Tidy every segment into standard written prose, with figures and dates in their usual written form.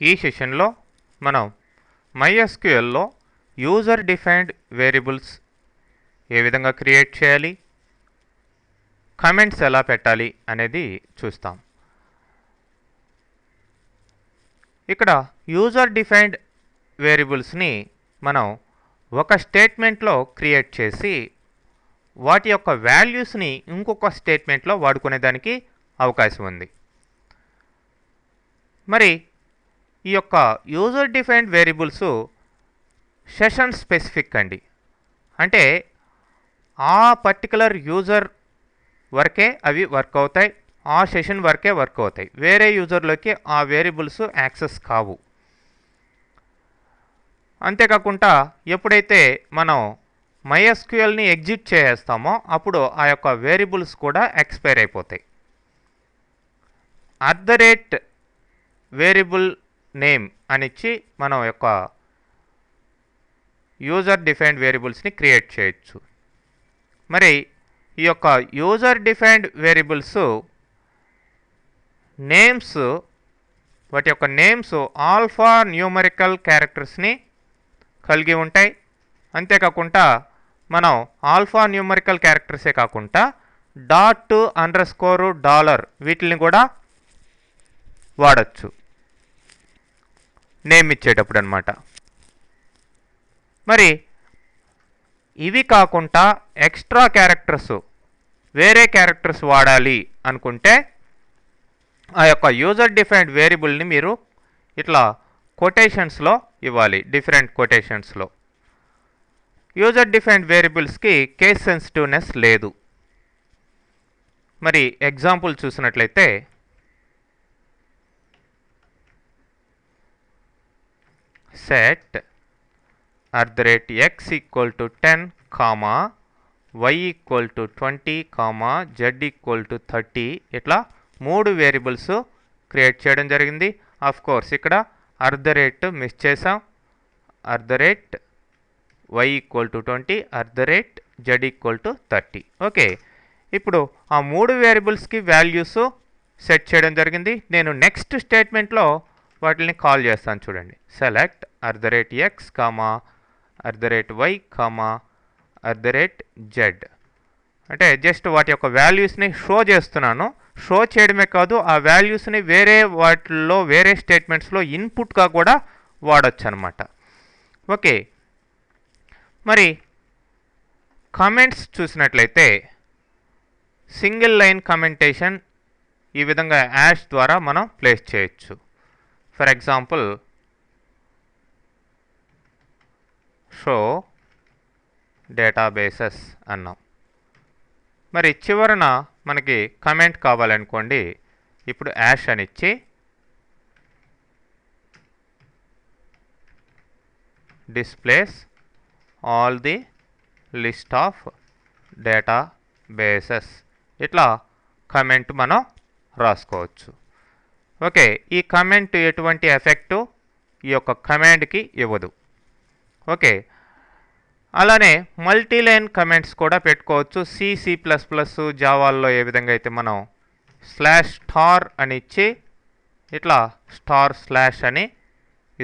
ఈ సెషన్లో మనం MySQLలో యూజర్ డిఫైన్డ్ వేరియబుల్స్ ఏ విధంగా క్రియేట్ చేయాలి, కమెంట్స్ ఎలా పెట్టాలి అనేది చూస్తాం. ఇక్కడ యూజర్ డిఫైన్డ్ వేరియబుల్స్ని మనం ఒక స్టేట్మెంట్లో క్రియేట్ చేసి వాటి యొక్క వాల్యూస్ని ఇంకొక స్టేట్మెంట్లో వాడుకునేదానికి అవకాశం ఉంది. మరి ఈ యొక్క user defined variables session specific అండి. అంటే ఆ పర్టికులర్ యూజర్ వరకే అవి వర్క్ అవుతాయి, ఆ సెషన్ వరకే వర్క్ అవుతాయి. వేరే యూజర్లోకి ఆ వేరియబుల్స్ యాక్సెస్ కావు. అంతేకాకుండా ఎప్పుడైతే మనం MySQLని ఎగ్జిట్ చేస్తామో అప్పుడు ఆ యొక్క వేరియబుల్స్ కూడా ఎక్స్పైర్ అయిపోతాయి. వేరియబుల్ నేమ్ అనిచ్చి మనం యొక్క యూజర్ డిఫైన్డ్ వేరియబుల్స్ని క్రియేట్ చేయొచ్చు. మరి ఈ యొక్క యూజర్ డిఫైన్డ్ వేరియబుల్స్ నేమ్స్, వాటి యొక్క నేమ్స్ ఆల్ఫా న్యూమరికల్ క్యారెక్టర్స్ని కలిగి ఉంటాయి. అంతేకాకుండా మనం ఆల్ఫా న్యూమరికల్ క్యారెక్టర్సే కాకుండా $_, వీటిని కూడా వాడచ్చు నేమ్ ఇచ్చేటప్పుడు అన్నమాట. మరి ఇవి కాకుండా ఎక్స్ట్రా క్యారెక్టర్స్, వేరే క్యారెక్టర్స్ వాడాలి అనుకుంటే ఆ యొక్క యూజర్ డిఫైన్డ్ వేరియబుల్ని మీరు ఇట్లా కొటేషన్స్లో ఇవ్వాలి. డిఫరెంట్ కొటేషన్స్లో యూజర్ డిఫైన్డ్ వేరియబుల్స్కి కేస్ సెన్సిటివ్నెస్ లేదు. మరి ఎగ్జాంపుల్ చూసినట్లయితే set @x = 10, y = 20, z = 30 ఇట్లా 3 వేరియబుల్స్ క్రియేట్ చేయడం జరిగింది. ఆఫ్ కోర్స్ ఇక్కడ మిస్ చేసాం. y = 20, z = 30. ఓకే, ఇప్పుడు ఆ 3 వేరియబుల్స్కి వాల్యూస్ సెట్ చేయడం జరిగింది. నేను నెక్స్ట్ స్టేట్మెంట్లో వాటిని కాల్ చేస్తాను. చూడండి, సెలెక్ట్ $x, $y, $z. అంటే జస్ట్ వాటి యొక్క వాల్యూస్ని షో చేస్తున్నాను. షో చేయడమే కాదు, ఆ వాల్యూస్ని వేరే వాటిల్లో, వేరే స్టేట్మెంట్స్లో ఇన్పుట్గా కూడా వాడచ్చు అనమాట. ఓకే, మరి కమెంట్స్ చూసినట్లయితే సింగిల్ లైన్ కమెంటేషన్ ఈ విధంగా యాష్ ద్వారా మనం ప్లేస్ చేయొచ్చు. ఫర్ ఎగ్జాంపుల్ షో డేటాబేసెస్ అన్నాం. మరి చివరన మనకి కమెంట్ కావాలనుకోండి, ఇప్పుడు యాష్ అని ఇచ్చి displays all the list of databases ఇట్లా కమెంట్ మనం రాసుకోవచ్చు. ఓకే, ఈ కమెంట్ ఎటువంటి ఎఫెక్టు ఈ యొక్క కమాండ్కి ఇవ్వదు. ఓకే, అలానే మల్టీలైన్ కమెంట్స్ కూడా పెట్టుకోవచ్చు. C++, జావాల్లో ఏ విధంగా అయితే మనం /* అని ఇచ్చి ఇట్లా // అని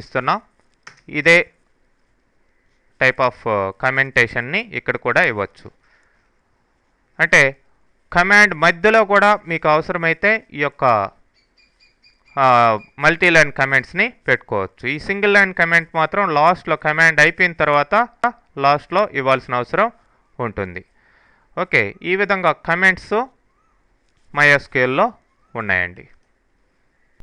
ఇస్తున్నాం, ఇదే టైప్ ఆఫ్ కమెంటేషన్ని ఇక్కడ కూడా ఇవ్వచ్చు. అంటే కమాండ్ మధ్యలో కూడా మీకు అవసరమైతే ఈ యొక్క మల్టీలైన్ కమెంట్స్ని పెట్టుకోవచ్చు. ఈ సింగిల్ లైన్ కమెంట్ మాత్రం లాస్ట్లో కమాండ్ అయిపోయిన తర్వాత లాస్ట్లో ఇవ్వాల్సిన అవసరం ఉంటుంది. ఓకే, ఈ విధంగా కమెంట్స్ MySQLలో ఉన్నాయండి.